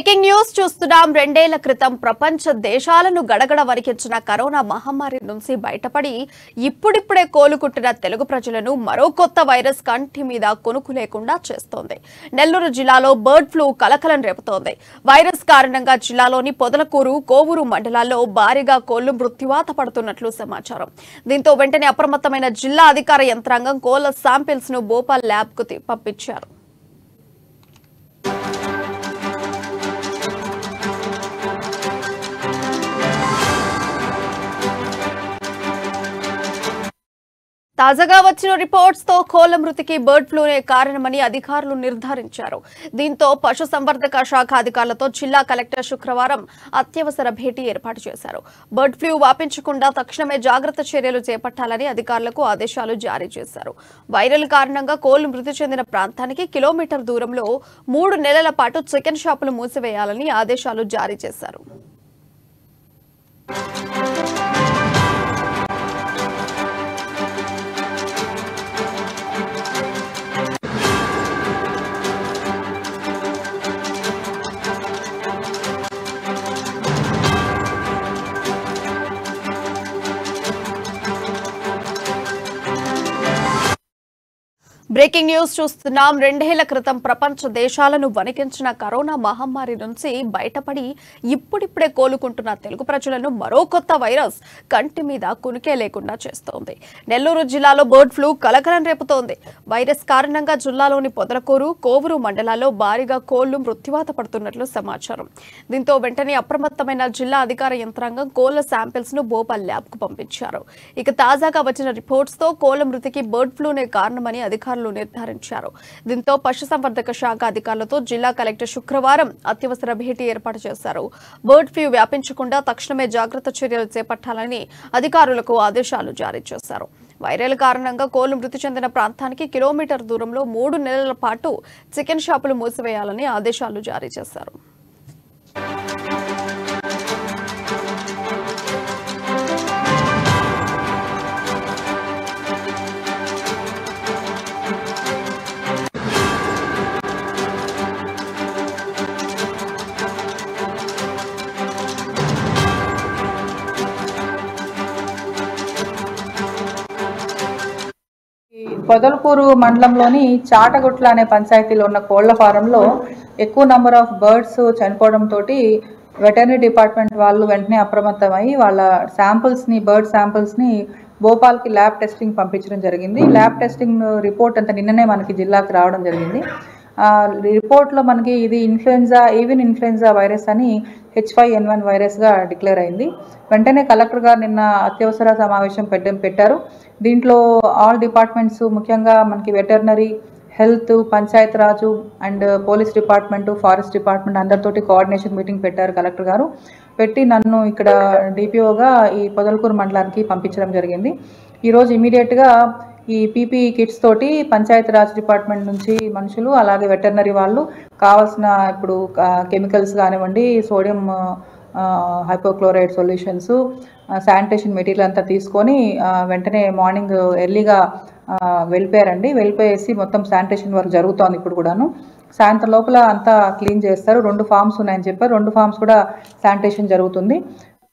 Breaking news చూస్తున్నాం. 2 ఏళ్ల క్రితం ప్రపంచ దేశాలను గడగడ వణికించిన కరోనా మహమ్మారి నుంచి బయటపడి ఇప్పుడిప్పుడే కోలుకుంటున్న తెలుగు ప్రజలను మరో కొత్త వైరస్ కంటి మీద కొనుకు లేకుండా చేస్తోంది. నెల్లూరు జిల్లాలో బర్డ్ ఫ్లూ కలకలం రేపుతోంది. వైరస్ కారణంగా జిల్లాలోని పొదలకూరు, కోవూరు మండలాల్లో భారీగా కోళ్లు మృత్యువాత పడుతున్నట్లు సమాచారం. దీంతో వెంటనే అప్రమత్తమైన జిల్లా అధికార యంత్రాంగం కోళ్ల శాంపిల్స్ ను భోపాల్ ల్యాబ్ కు పంపించారు. తాజాగా వచ్చిన రిపోర్ట్స్ తో కోళ్ల మృతికి బర్డ్ ఫ్లూనే కారణమని అధికారులు నిర్ధారించారు. దీంతో పశుసంవర్ధక శాఖ అధికారులతో జిల్లా కలెక్టర్ శుక్రవారం అత్యవసర భేటీ ఏర్పాటు చేశారు. బర్డ్ ఫ్లూ వ్యాపించకుండా తక్షణమే జాగ్రత్త చర్యలు చేపట్టాలని అధికారులకు ఆదేశాలు జారీ చేశారు. వైరల్ కారణంగా కోళ్లు మృతి చెందిన ప్రాంతానికి కిలోమీటర్ దూరంలో 3 నెలల పాటు చికెన్ షాపులు మూసివేయాలని ఆదేశాలు జారీ చేశారు. బ్రేకింగ్ న్యూస్ చూస్తున్నాం. 2 ఏళ్ల క్రితం ప్రపంచ దేశాలను వణికించిన కరోనా మహమ్మారి నుంచి బయటపడి ఇప్పుడిప్పుడే కోలుకుంటున్న తెలుగు ప్రజలను మరో కొత్త వైరస్ కంటి మీద కునికే లేకుండా చేస్తోంది. నెల్లూరు జిల్లాలో బర్డ్ ఫ్లూ కలకలం రేపుతోంది. వైరస్ కారణంగా జిల్లాలోని పొదలకూరు, కోవూరు మండలాల్లో భారీగా కోళ్లు మృత్యువాత పడుతున్నట్లు సమాచారం. దీంతో వెంటనే అప్రమత్తమైన జిల్లా అధికార యంత్రాంగం కోళ్ల శాంపిల్స్ ను భోపాల్ ల్యాబ్ కు పంపించారు. ఇక తాజాగా వచ్చిన రిపోర్ట్స్ తో కోళ్ల మృతికి బర్డ్ ఫ్లూనే కారణమని అధికారులు నిర్ధారించారు. దీంతో పశుసంవర్ధక శాఖ అధికారులతో జిల్లా కలెక్టర్ శుక్రవారం అత్యవసర భేటీ ఏర్పాటు చేశారు. బర్డ్ ఫ్లూ వ్యాపించకుండా తక్షణమే జాగ్రత్త చర్యలు చేపట్టాలని అధికారులకు ఆదేశాలు జారీ చేశారు. వైరల్ కారణంగా కోళ్లు మృతి చెందిన ప్రాంతానికి కిలోమీటర్ దూరంలో 3 నెలల పాటు చికెన్ షాపులు మూసివేయాలని ఆదేశాలు జారీ చేశారు. పొదలకూరు మండలంలోని చాటగుట్ల అనే పంచాయతీలో ఉన్న కోళ్ల ఫారంలో ఎక్కువ నంబర్ ఆఫ్ బర్డ్స్ చనిపోవడంతో వెటర్నరీ డిపార్ట్మెంట్ వాళ్ళు వెంటనే అప్రమత్తమై వాళ్ళ బర్డ్ శాంపిల్స్ని భోపాల్కి ల్యాబ్ టెస్టింగ్ పంపించడం జరిగింది. ల్యాబ్ టెస్టింగ్ రిపోర్ట్ అంతా నిన్ననే మనకి జిల్లాకు రావడం జరిగింది. రిపోర్ట్లో మనకి ఇది ఏవియన్ ఇన్ఫ్లుయెన్జా వైరస్ అని H5N1 వైరస్గా డిక్లేర్ అయింది. వెంటనే కలెక్టర్ గారు నిన్న అత్యవసర సమావేశం పెట్టారు. దీంట్లో ఆల్ డిపార్ట్మెంట్స్, ముఖ్యంగా మనకి veterinary, health, Panchayat Raju and police department, forest department అందరితోటి కోఆర్డినేషన్ మీటింగ్ పెట్టారు కలెక్టర్ గారు. పెట్టి నన్ను ఇక్కడ డిపిఓగా ఈ పొదలకూరు మండలానికి పంపించడం జరిగింది. ఈరోజు ఇమీడియట్గా ఈ పీపీఈ కిట్స్ తోటి పంచాయత్ రాజ్ డిపార్ట్మెంట్ నుంచి మనుషులు, అలాగే వెటర్నరీ వాళ్ళు కావాల్సిన ఇప్పుడు కెమికల్స్ కానివ్వండి, sodium hypochlorite solutions, sanitation material అంతా తీసుకొని వెంటనే మార్నింగ్ ఎర్లీగా వెళ్ళిపోయారండి. వెళ్ళిపోయేసి మొత్తం శానిటేషన్ వర్క్ జరుగుతోంది. ఇప్పుడు కూడాను సాయంత్రం లోపల అంతా క్లీన్ చేస్తారు. 2 ఫార్మ్స్ ఉన్నాయని చెప్పారు. 2 ఫార్మ్స్ కూడా శానిటేషన్ జరుగుతుంది.